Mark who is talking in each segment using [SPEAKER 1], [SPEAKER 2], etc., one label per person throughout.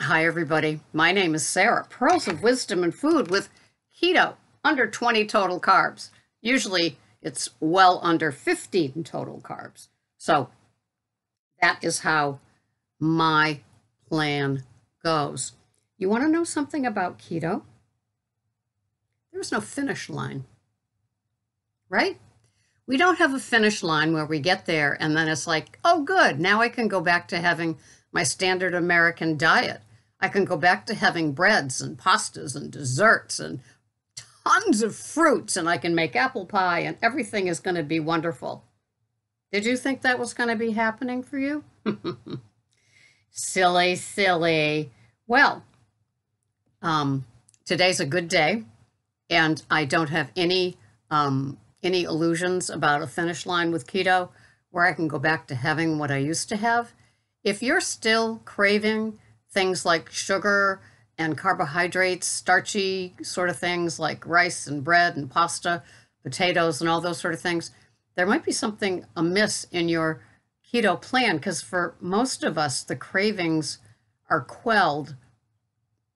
[SPEAKER 1] Hi, everybody. My name is Sarah. Pearls of Wisdom and Food with Keto, under 20 total carbs. Usually it's well under 15 total carbs. So that is how my plan goes. You want to know something about keto? There's no finish line, right? We don't have a finish line where we get there and then it's like, oh, good, now I can go back to having my standard American diet. I can go back to having breads and pastas and desserts and tons of fruits, and I can make apple pie and everything is going to be wonderful. Did you think that was going to be happening for you? Silly, silly. Well, today's a good day, and I don't have any illusions about a finish line with keto where I can go back to having what I used to have. If you're still craving things like sugar and carbohydrates, starchy sort of things like rice and bread and pasta, potatoes and all those sort of things, there might be something amiss in your keto plan, because for most of us, the cravings are quelled,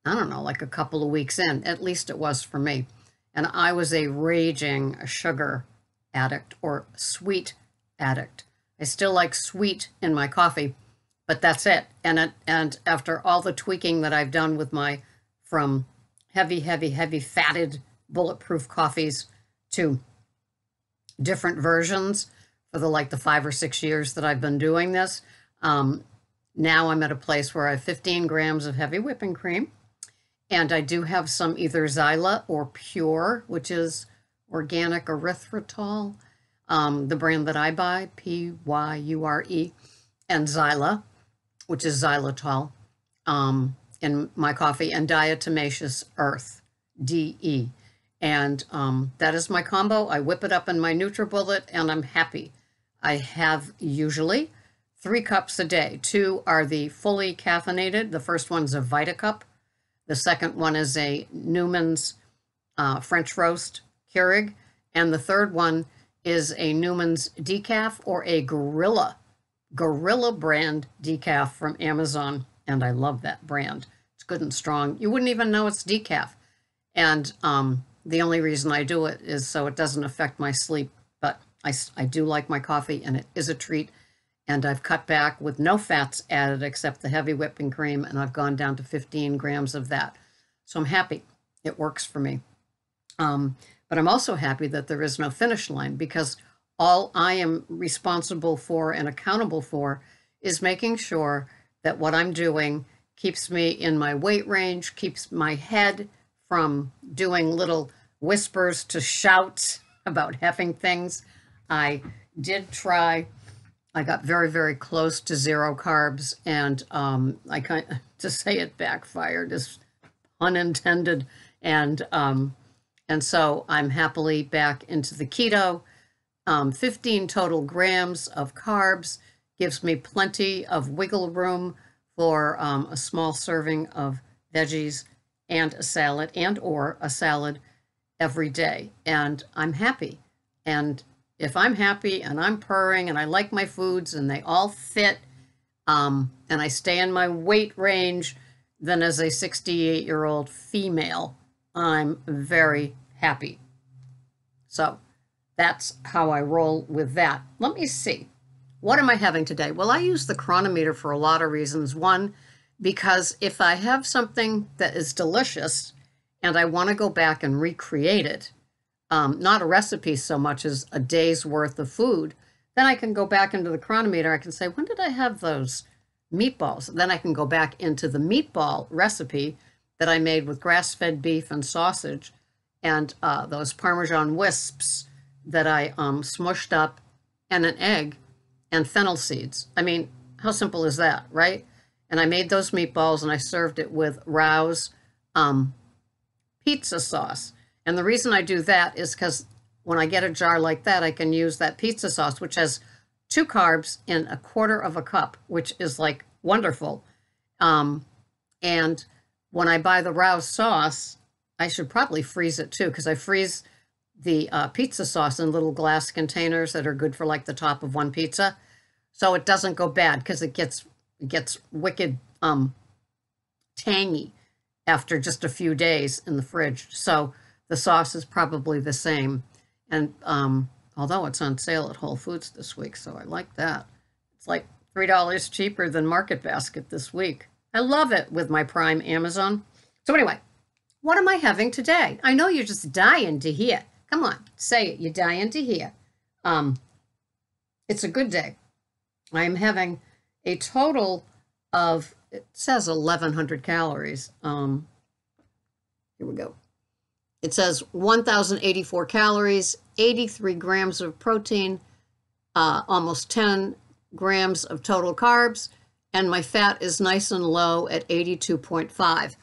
[SPEAKER 1] I don't know, like a couple of weeks in. At least it was for me. And I was a raging sugar addict or sweet addict. I still like sweet in my coffee, but that's it. And after all the tweaking that I've done with from heavy fatted bulletproof coffees to different versions for the 5 or 6 years that I've been doing this, now I'm at a place where I have 15 grams of heavy whipping cream. And I do have some either Zyla or Pure, which is organic erythritol, the brand that I buy, Pyure, and Zyla, which is xylitol, in my coffee, and diatomaceous earth, DE. And that is my combo. I whip it up in my NutriBullet, and I'm happy. I have usually 3 cups a day. 2 are the fully caffeinated. The first one's a Vita Cup. The second one is a Newman's French Roast Keurig. And the third one is a Newman's Decaf or a Gorilla brand decaf from Amazon. And I love that brand. It's good and strong. You wouldn't even know it's decaf. And the only reason I do it is so it doesn't affect my sleep. But I do like my coffee, and it is a treat. And I've cut back with no fats added except the heavy whipping cream, and I've gone down to 15 grams of that. So I'm happy. It works for me. But I'm also happy that there is no finish line, because all I am responsible for and accountable for is making sure that what I'm doing keeps me in my weight range, keeps my head from doing little whispers to shouts about having things. I did try. I got very close to 0 carbs, and to say it backfired is unintended, and so I'm happily back into the keto. 15 total grams of carbs gives me plenty of wiggle room for a small serving of veggies and a salad or a salad every day, and I'm happy. And if I'm happy and I'm purring and I like my foods and they all fit, and I stay in my weight range, then as a 68-year-old female, I'm very happy. So that's how I roll with that. Let me see. What am I having today? Well, I use the chronometer for a lot of reasons. One, because if I have something that is delicious and I want to go back and recreate it, not a recipe so much as a day's worth of food, then I can go back into the chronometer. I can say, when did I have those meatballs? Then I can go back into the meatball recipe that I made with grass-fed beef and sausage and those Parmesan wisps that I smushed up, and an egg and fennel seeds. I mean, how simple is that, right? And I made those meatballs and I served it with Rao's pizza sauce. And the reason I do that is because when I get a jar like that, I can use that pizza sauce, which has 2 carbs in 1/4 cup, which is like wonderful. And when I buy the Rao's sauce, I should probably freeze it too, because I freeze the pizza sauce in little glass containers that are good for like the top of one pizza. So it doesn't go bad, because it gets wicked tangy after just a few days in the fridge. So the sauce is probably the same. And although it's on sale at Whole Foods this week, so I like that. It's like $3 cheaper than Market Basket this week. I love it with my Prime Amazon. So anyway, what am I having today? I know you're just dying to hear. Come on, say it. You're dying to hear. It's a good day. I'm having a total of, it says 1,100 calories. Here we go. It says 1,084 calories, 83 grams of protein, almost 10 grams of total carbs, and my fat is nice and low at 82.5.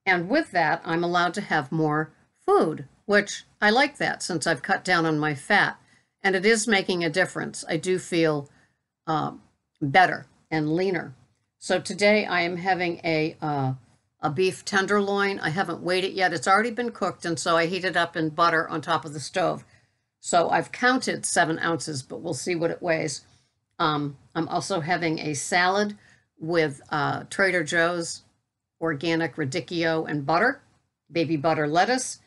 [SPEAKER 1] And with that, I'm allowed to have more food, which I like that since I've cut down on my fat. And it is making a difference. I do feel better and leaner. So today I am having a beef tenderloin. I haven't weighed it yet. It's already been cooked, and so I heat it up in butter on top of the stove. So I've counted 7 ounces, but we'll see what it weighs. I'm also having a salad with Trader Joe's organic radicchio and butter, baby butter lettuce.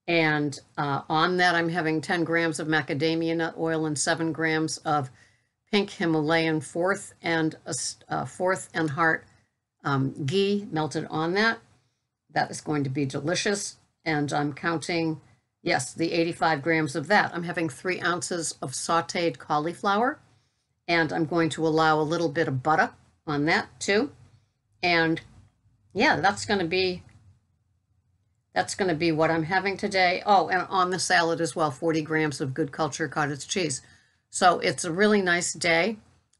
[SPEAKER 1] And on that, I'm having 10 grams of macadamia nut oil and 7 grams of pink Himalayan fourth and heart ghee melted on that. That is going to be delicious. And I'm counting, yes, the 85 grams of that. I'm having 3 ounces of sauteed cauliflower. And I'm going to allow a little bit of butter on that too. And yeah, that's going to be what I'm having today. Oh, and on the salad as well, 40 grams of good culture cottage cheese. So it's a really nice day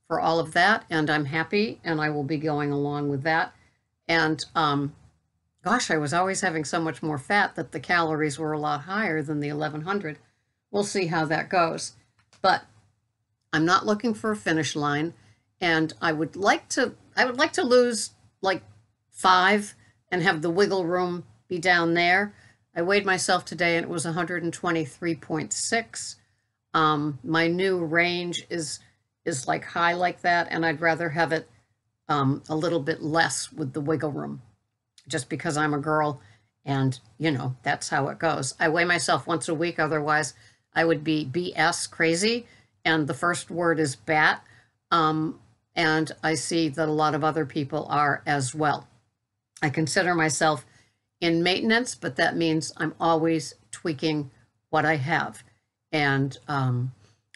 [SPEAKER 1] for all of that, and I'm happy, and I will be going along with that. And gosh, I was always having so much more fat that the calories were a lot higher than the 1,100. We'll see how that goes. But I'm not looking for a finish line, and I would like to lose like 5 and have the wiggle room be down there. I weighed myself today and it was 123.6. My new range is like high like that, and I'd rather have it a little bit less with the wiggle room, just because I'm a girl, and you know, that's how it goes. I weigh myself once a week, otherwise I would be BS crazy, and the first word is bat. And I see that a lot of other people are as well. I consider myself in maintenance, but that means I'm always tweaking what I have. And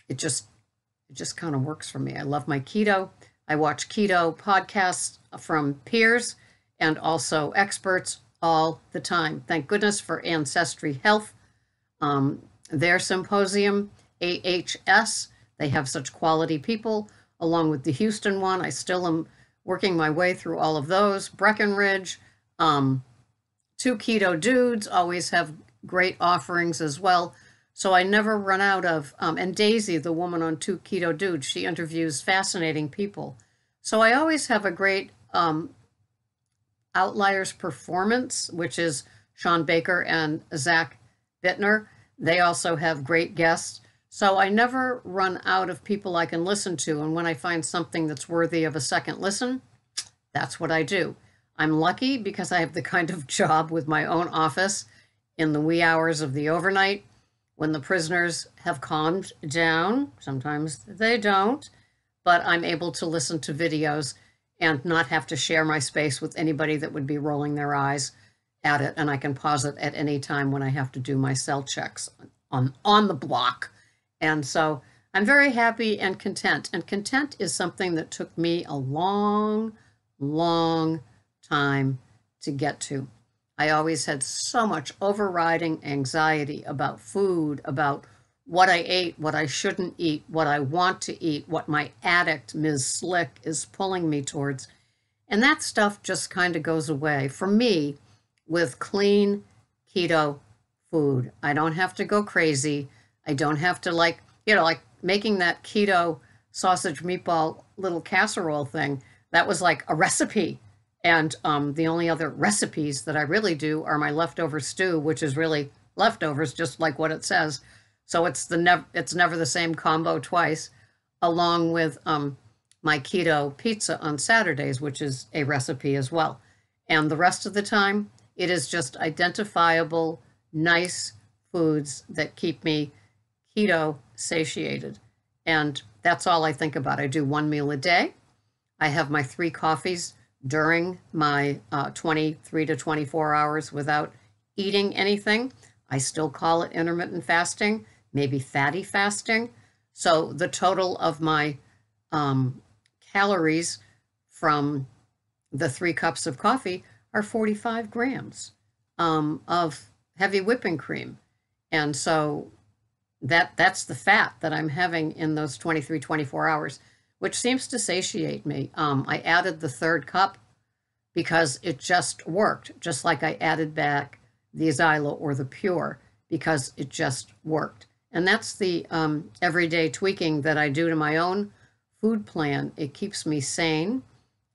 [SPEAKER 1] it just kind of works for me. I love my keto. I watch keto podcasts from peers and also experts all the time. Thank goodness for Ancestry Health. Their symposium, AHS, they have such quality people, along with the Houston one. I still am working my way through all of those. Breckenridge, 2 Keto Dudes always have great offerings as well. So I never run out of, and Daisy, the woman on 2 Keto Dudes, she interviews fascinating people. So I always have a great Outliers Performance, which is Sean Baker and Zach Bittner. They also have great guests. So I never run out of people I can listen to. And when I find something that's worthy of a second listen, that's what I do. I'm lucky because I have the kind of job with my own office in the wee hours of the overnight when the prisoners have calmed down. Sometimes they don't, but I'm able to listen to videos and not have to share my space with anybody that would be rolling their eyes at it. And I can pause it at any time when I have to do my cell checks on the block. And so I'm very happy and content. And content is something that took me a long, long time to get to. I always had so much overriding anxiety about food, about what I ate, what I shouldn't eat, what I want to eat, what my addict, Ms. Slick, is pulling me towards. And that stuff just kind of goes away for me with clean keto food. I don't have to go crazy. I don't have to like making that keto sausage meatball little casserole thing. That was like a recipe. And the only other recipes that I really do are my leftover stew, which is really leftovers, just like what it says. So it's never the same combo twice, along with my keto pizza on Saturdays, which is a recipe as well. And the rest of the time, it is just identifiable, nice foods that keep me keto satiated. And that's all I think about. I do one meal a day. I have my 3 coffees during my 23 to 24 hours without eating anything. I still call it intermittent fasting, maybe fatty fasting. So the total of my calories from the 3 cups of coffee are 45 grams of heavy whipping cream. And so that's the fat that I'm having in those 23, 24 hours, which seems to satiate me. I added the 3rd cup because it just worked, just like I added back the Xyla or the Pure because it just worked. And that's the everyday tweaking that I do to my own food plan. It keeps me sane.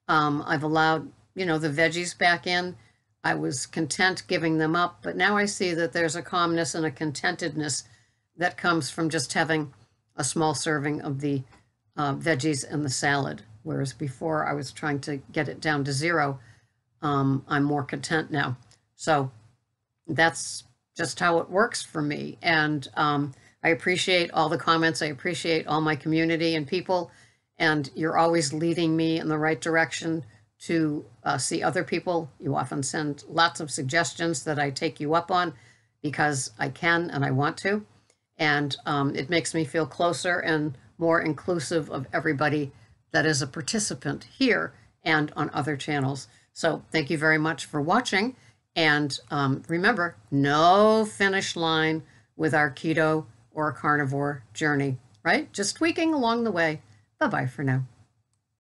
[SPEAKER 1] I've allowed, the veggies back in. I was content giving them up, but now I see that there's a calmness and a contentedness that comes from just having a small serving of the veggies and the salad. Whereas before I was trying to get it down to 0. I'm more content now. So that's just how it works for me. And I appreciate all the comments. I appreciate all my community and people. And you're always leading me in the right direction to see other people. You often send lots of suggestions that I take you up on because I can and I want to. And it makes me feel closer and more inclusive of everybody that is a participant here and on other channels. So thank you very much for watching. And remember, no finish line with our keto or carnivore journey, right? Just tweaking along the way. Bye-bye for now.